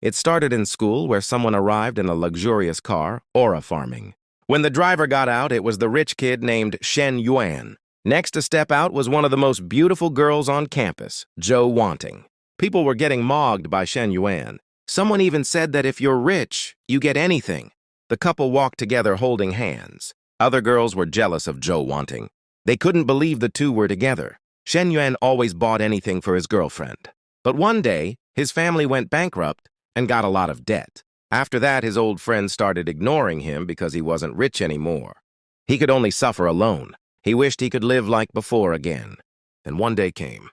It started in school where someone arrived in a luxurious car, aura farming. When the driver got out, it was the rich kid named Shen Yuan. Next to step out was one of the most beautiful girls on campus, Zhou Wanting. People were getting mogged by Shen Yuan. Someone even said that if you're rich, you get anything. The couple walked together holding hands. Other girls were jealous of Zhou Wanting. They couldn't believe the two were together. Shen Yuan always bought anything for his girlfriend. But one day, his family went bankrupt and got a lot of debt. After that, his old friends started ignoring him because he wasn't rich anymore. He could only suffer alone. He wished he could live like before again. Then one day came.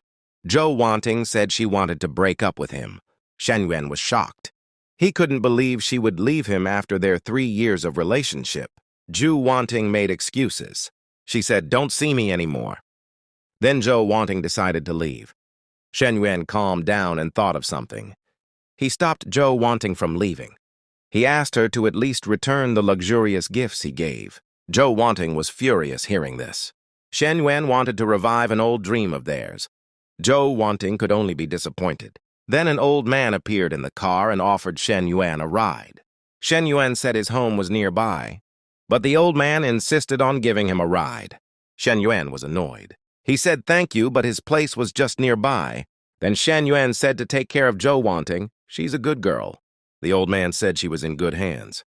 Zhou Wanting said she wanted to break up with him. Shen Yuan was shocked. He couldn't believe she would leave him after their 3 years of relationship. Zhou Wanting made excuses. She said, "Don't see me anymore." Then Zhou Wanting decided to leave. Shen Yuan calmed down and thought of something. He stopped Zhou Wanting from leaving. He asked her to at least return the luxurious gifts he gave. Zhou Wanting was furious hearing this. Shen Yuan wanted to revive an old dream of theirs. Zhou Wanting could only be disappointed. Then an old man appeared in the car and offered Shen Yuan a ride. Shen Yuan said his home was nearby, but the old man insisted on giving him a ride. Shen Yuan was annoyed. He said thank you, but his place was just nearby. Then Shen Yuan said to take care of Zhou Wanting. She's a good girl. The old man said she was in good hands.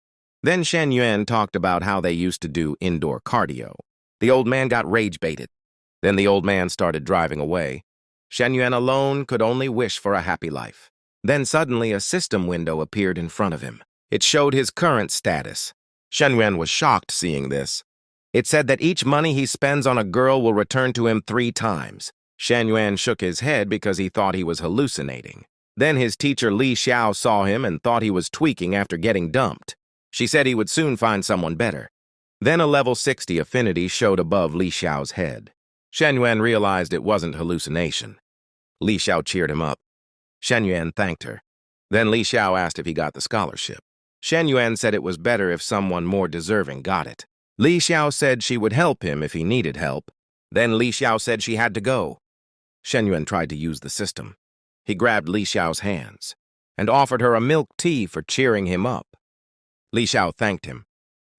Then Shen Yuan talked about how they used to do indoor cardio. The old man got rage-baited. Then the old man started driving away. Shen Yuan alone could only wish for a happy life. Then suddenly a system window appeared in front of him. It showed his current status. Shen Yuan was shocked seeing this. It said that each money he spends on a girl will return to him 3 times. Shen Yuan shook his head because he thought he was hallucinating. Then his teacher Li Xiao saw him and thought he was tweaking after getting dumped. She said he would soon find someone better. Then a level 60 affinity showed above Li Xiao's head. Shen Yuan realized it wasn't hallucination. Li Xiao cheered him up. Shen Yuan thanked her. Then Li Xiao asked if he got the scholarship. Shen Yuan said it was better if someone more deserving got it. Li Xiao said she would help him if he needed help. Then Li Xiao said she had to go. Shen Yuan tried to use the system. He grabbed Li Xiao's hands and offered her a milk tea for cheering him up. Li Xiao thanked him.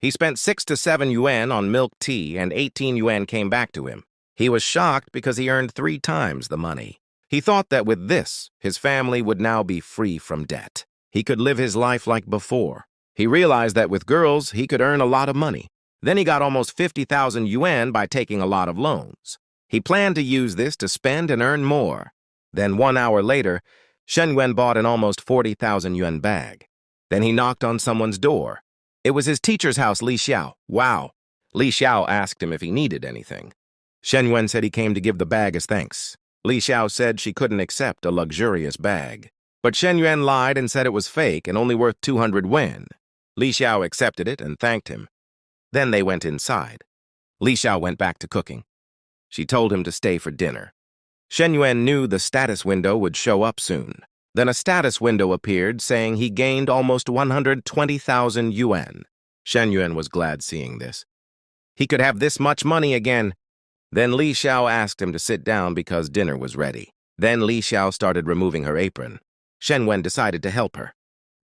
He spent 6 to 7 yuan on milk tea and 18 yuan came back to him. He was shocked because he earned 3 times the money. He thought that with this, his family would now be free from debt. He could live his life like before. He realized that with girls, he could earn a lot of money. Then he got almost 50,000 yuan by taking a lot of loans. He planned to use this to spend and earn more. Then 1 hour later, Shen Yuan bought an almost 40,000 yuan bag. Then he knocked on someone's door. It was his teacher's house, Li Xiao. Wow. Li Xiao asked him if he needed anything. Shen Yuan said he came to give the bag as thanks. Li Xiao said she couldn't accept a luxurious bag. But Shen Yuan lied and said it was fake and only worth 200 yuan. Li Xiao accepted it and thanked him. Then they went inside. Li Xiao went back to cooking. She told him to stay for dinner. Shen Yuan knew the status window would show up soon. Then a status window appeared saying he gained almost 120,000 yuan. Shen Yuan was glad seeing this. He could have this much money again. Then Li Xiao asked him to sit down because dinner was ready. Then Li Xiao started removing her apron. Shen Yuan decided to help her.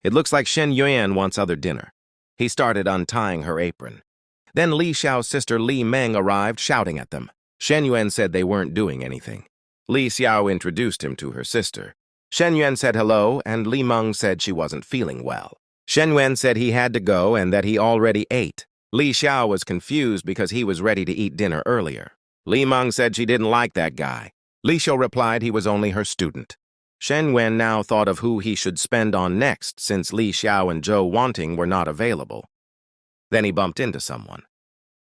It looks like Shen Yuan wants other dinner. He started untying her apron. Then Li Xiao's sister Li Meng arrived shouting at them. Shen Yuan said they weren't doing anything. Li Xiao introduced him to her sister. Shen Yuan said hello, and Li Meng said she wasn't feeling well. Shen Yuan said he had to go and that he already ate. Li Xiao was confused because he was ready to eat dinner earlier. Li Meng said she didn't like that guy. Li Xiao replied he was only her student. Shen Yuan now thought of who he should spend on next since Li Xiao and Zhou Wanting were not available. Then he bumped into someone.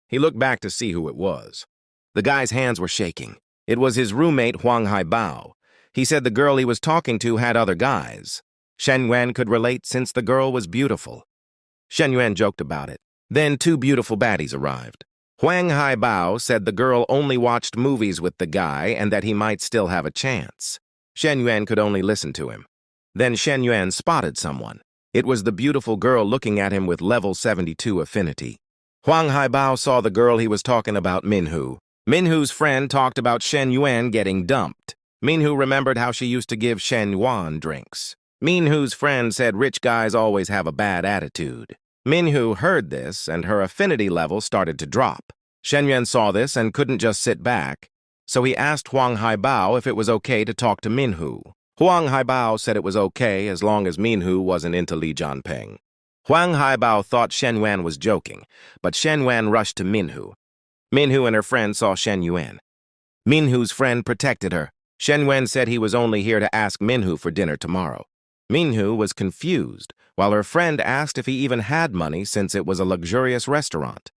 He looked back to see who it was. The guy's hands were shaking. It was his roommate Huang Haibao. He said the girl he was talking to had other guys. Shen Yuan could relate since the girl was beautiful. Shen Yuan joked about it. Then 2 beautiful baddies arrived. Huang Haibao said the girl only watched movies with the guy and that he might still have a chance. Shen Yuan could only listen to him. Then Shen Yuan spotted someone. It was the beautiful girl looking at him with level 72 affinity. Huang Haibao saw the girl he was talking about, Minhu. Minhu's friend talked about Shen Yuan getting dumped. Minhu remembered how she used to give Shen Yuan drinks. Minhu's friend said rich guys always have a bad attitude. Minhu heard this, and her affinity level started to drop. Shen Yuan saw this and couldn't just sit back, so he asked Huang Haibao if it was okay to talk to Minhu. Huang Haibao said it was okay as long as Minhu wasn't into Li Jianping. Huang Haibao thought Shen Yuan was joking, but Shen Yuan rushed to Minhu. Minhu and her friend saw Shen Yuan. Minhu's friend protected her. Shen Yuan said he was only here to ask Minhu for dinner tomorrow. Minhu was confused, while her friend asked if he even had money since it was a luxurious restaurant.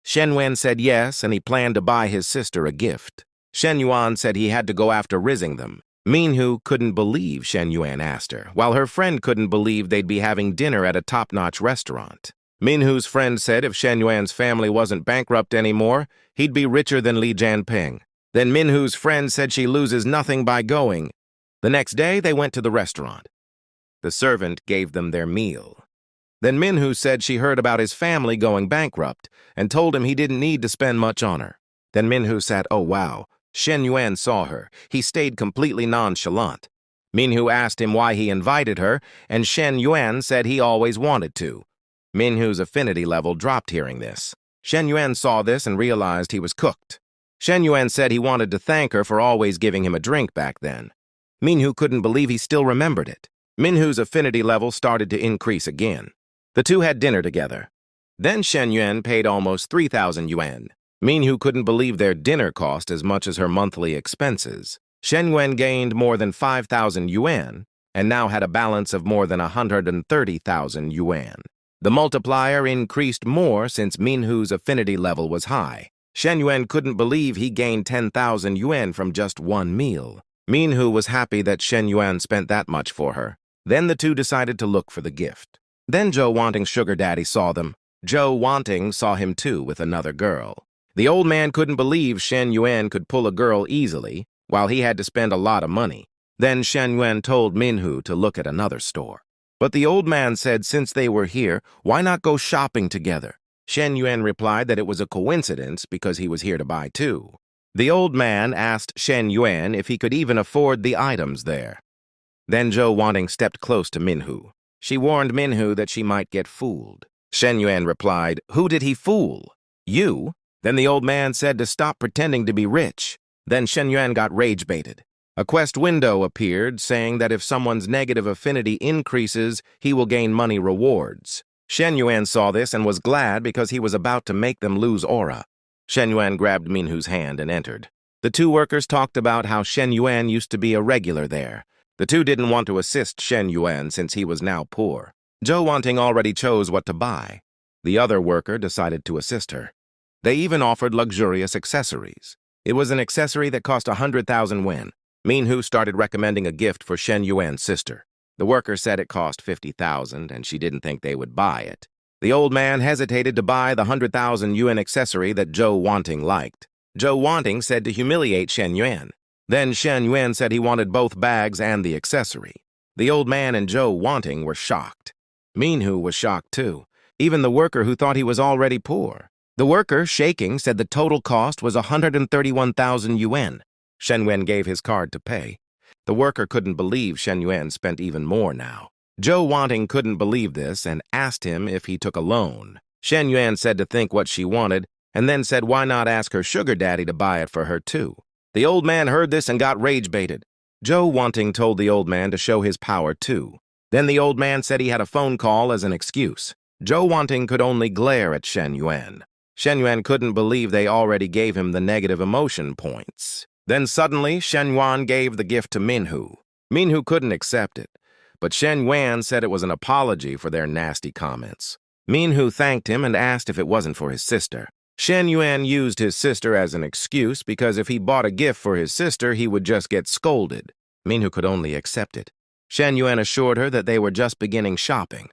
Shen Yuan said yes, and he planned to buy his sister a gift. Shen Yuan said he had to go after rizzing them. Minhu couldn't believe Shen Yuan asked her, while her friend couldn't believe they'd be having dinner at a top-notch restaurant. Minhu's friend said if Shen Yuan's family wasn't bankrupt anymore, he'd be richer than Li Jianping. Then Minhu's friend said she loses nothing by going. The next day, they went to the restaurant. The servant gave them their meal. Then Minhu said she heard about his family going bankrupt and told him he didn't need to spend much on her. Then Minhu said, "Oh wow." Shen Yuan saw her. He stayed completely nonchalant. Minhu asked him why he invited her, and Shen Yuan said he always wanted to. Minhu's affinity level dropped hearing this. Shen Yuan saw this and realized he was cooked. Shen Yuan said he wanted to thank her for always giving him a drink back then. Minhu couldn't believe he still remembered it. Minhu's affinity level started to increase again. The two had dinner together. Then Shen Yuan paid almost 3,000 yuan. Minhu couldn't believe their dinner cost as much as her monthly expenses. Shen Yuan gained more than 5,000 yuan and now had a balance of more than 130,000 yuan. The multiplier increased more since Minhu's affinity level was high. Shen Yuan couldn't believe he gained 10,000 yuan from just one meal. Minhu was happy that Shen Yuan spent that much for her. Then the two decided to look for the gift. Then Zhou Wanting's sugar daddy saw them. Zhou Wanting saw him too with another girl. The old man couldn't believe Shen Yuan could pull a girl easily, while he had to spend a lot of money. Then Shen Yuan told Minhu to look at another store. But the old man said since they were here, why not go shopping together? Shen Yuan replied that it was a coincidence because he was here to buy too. The old man asked Shen Yuan if he could even afford the items there. Then Zhou Wanting stepped close to Minhu. She warned Minhu that she might get fooled. Shen Yuan replied, "Who did he fool? You?" Then the old man said to stop pretending to be rich. Then Shen Yuan got rage-baited. A quest window appeared saying that if someone's negative affinity increases, he will gain money rewards. Shen Yuan saw this and was glad because he was about to make them lose aura. Shen Yuan grabbed Minhu's hand and entered. The two workers talked about how Shen Yuan used to be a regular there. The two didn't want to assist Shen Yuan since he was now poor. Zhou Wanting already chose what to buy. The other worker decided to assist her. They even offered luxurious accessories. It was an accessory that cost 100,000 yuan. Minhu started recommending a gift for Shen Yuan's sister. The worker said it cost 50,000 and she didn't think they would buy it. The old man hesitated to buy the 100,000 yuan accessory that Zhou Wanting liked. Zhou Wanting said to humiliate Shen Yuan. Then Shen Yuan said he wanted both bags and the accessory. The old man and Zhou Wanting were shocked. Minhu was shocked too, even the worker who thought he was already poor. The worker, shaking, said the total cost was 131,000 yuan. Shen Yuan gave his card to pay. The worker couldn't believe Shen Yuan spent even more now. Zhou Wanting couldn't believe this and asked him if he took a loan. Shen Yuan said to think what she wanted, and then said why not ask her sugar daddy to buy it for her too. The old man heard this and got rage-baited. Zhou Wanting told the old man to show his power too. Then the old man said he had a phone call as an excuse. Zhou Wanting could only glare at Shen Yuan. Shen Yuan couldn't believe they already gave him the negative emotion points. Then suddenly, Shen Yuan gave the gift to Minhu. Minhu couldn't accept it, but Shen Yuan said it was an apology for their nasty comments. Minhu thanked him and asked if it wasn't for his sister. Shen Yuan used his sister as an excuse because if he bought a gift for his sister, he would just get scolded. Minhu could only accept it. Shen Yuan assured her that they were just beginning shopping.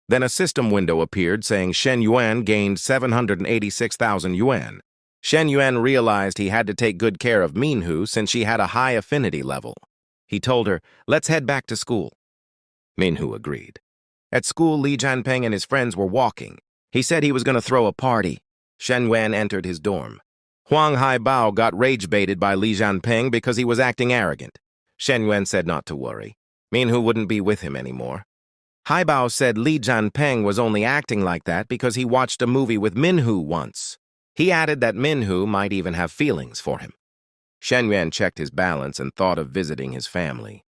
Then a system window appeared saying Shen Yuan gained 786,000 yuan. Shen Yuan realized he had to take good care of Minhu since she had a high affinity level. He told her, "Let's head back to school." Minhu agreed. At school, Li Jianping and his friends were walking. He said he was going to throw a party. Shen Yuan entered his dorm. Huang Haibao got rage-baited by Li Jianping because he was acting arrogant. Shen Yuan said not to worry. Minhu wouldn't be with him anymore. Haibao said Li Jianpeng was only acting like that because he watched a movie with Minhu once. He added that Minhu might even have feelings for him. Shen Yuan checked his balance and thought of visiting his family.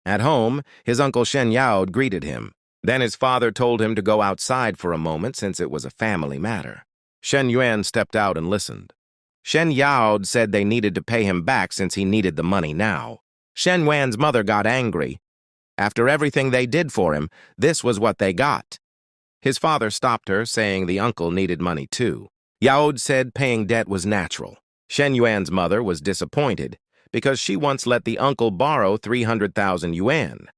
At home, his uncle Shen Yao greeted him. Then his father told him to go outside for a moment since it was a family matter. Shen Yuan stepped out and listened. Shen Yao said they needed to pay him back since he needed the money now. Shen Yuan's mother got angry. After everything they did for him, this was what they got. His father stopped her, saying the uncle needed money too. Yao said paying debt was natural. Shen Yuan's mother was disappointed because she once let the uncle borrow 300,000 yuan.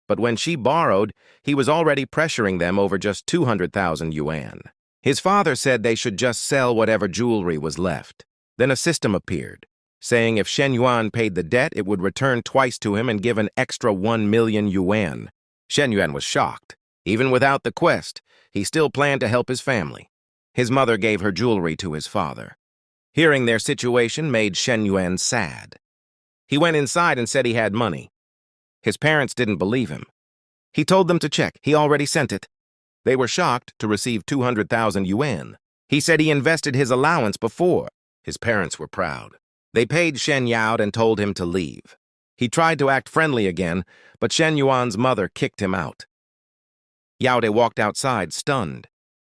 But when she borrowed, he was already pressuring them over just 200,000 yuan. His father said they should just sell whatever jewelry was left. Then a system appeared, saying if Shen Yuan paid the debt, it would return twice to him and give an extra 1 million yuan. Shen Yuan was shocked. Even without the quest, he still planned to help his family. His mother gave her jewelry to his father. Hearing their situation made Shen Yuan sad. He went inside and said he had money. His parents didn't believe him. He told them to check. He already sent it. They were shocked to receive 200,000 yuan. He said he invested his allowance before. His parents were proud. They paid Shen Yao and told him to leave. He tried to act friendly again, but Shen Yuan's mother kicked him out. Yao De walked outside, stunned.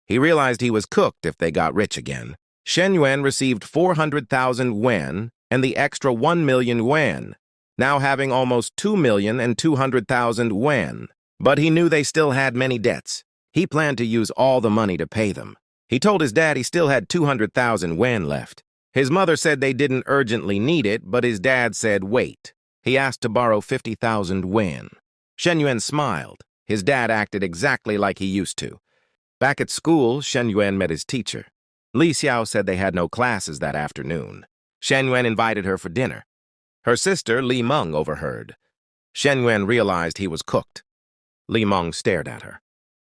He realized he was cooked if they got rich again. Shen Yuan received 400,000 yuan and the extra 1 million yuan, now having almost 2,200,000 yuan. But he knew they still had many debts. He planned to use all the money to pay them. He told his dad he still had 200,000 yuan left. His mother said they didn't urgently need it, but his dad said wait. He asked to borrow 50,000 yuan. Shen Yuan smiled. His dad acted exactly like he used to. Back at school, Shen Yuan met his teacher. Li Xiao said they had no classes that afternoon. Shen Yuan invited her for dinner. Her sister, Li Meng, overheard. Shen Yuan realized he was cooked. Li Meng stared at her.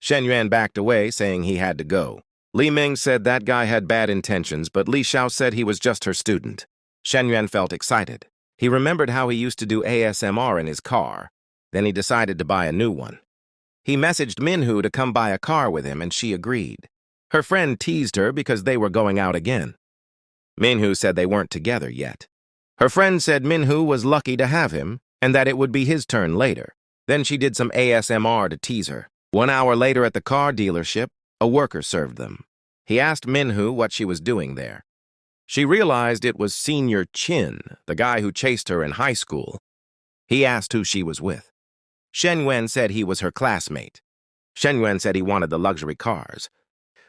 Shen Yuan backed away, saying he had to go. Li Ming said that guy had bad intentions, but Li Xiao said he was just her student. Shen Yuan felt excited. He remembered how he used to do ASMR in his car. Then he decided to buy a new one. He messaged Minhu to come buy a car with him, and she agreed. Her friend teased her because they were going out again. Minhu said they weren't together yet. Her friend said Minhu was lucky to have him, and that it would be his turn later. Then she did some ASMR to tease her. 1 hour later at the car dealership, a worker served them. He asked Minhu what she was doing there. She realized it was Senior Chin, the guy who chased her in high school. He asked who she was with. Shen Yuan said he was her classmate. Shen Yuan said he wanted the luxury cars.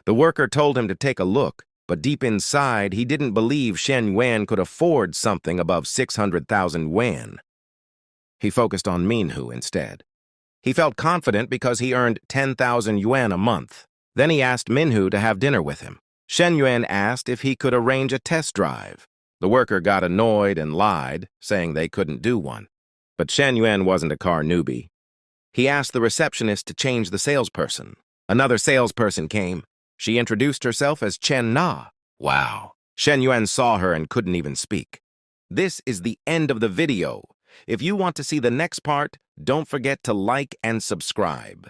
The worker told him to take a look, but deep inside, he didn't believe Shen Yuan could afford something above 600,000 yuan. He focused on Minhu instead. He felt confident because he earned 10,000 yuan a month. Then he asked Minhu to have dinner with him. Shen Yuan asked if he could arrange a test drive. The worker got annoyed and lied, saying they couldn't do one. But Shen Yuan wasn't a car newbie. He asked the receptionist to change the salesperson. Another salesperson came. She introduced herself as Chen Na. Wow. Shen Yuan saw her and couldn't even speak. This is the end of the video. If you want to see the next part, don't forget to like and subscribe.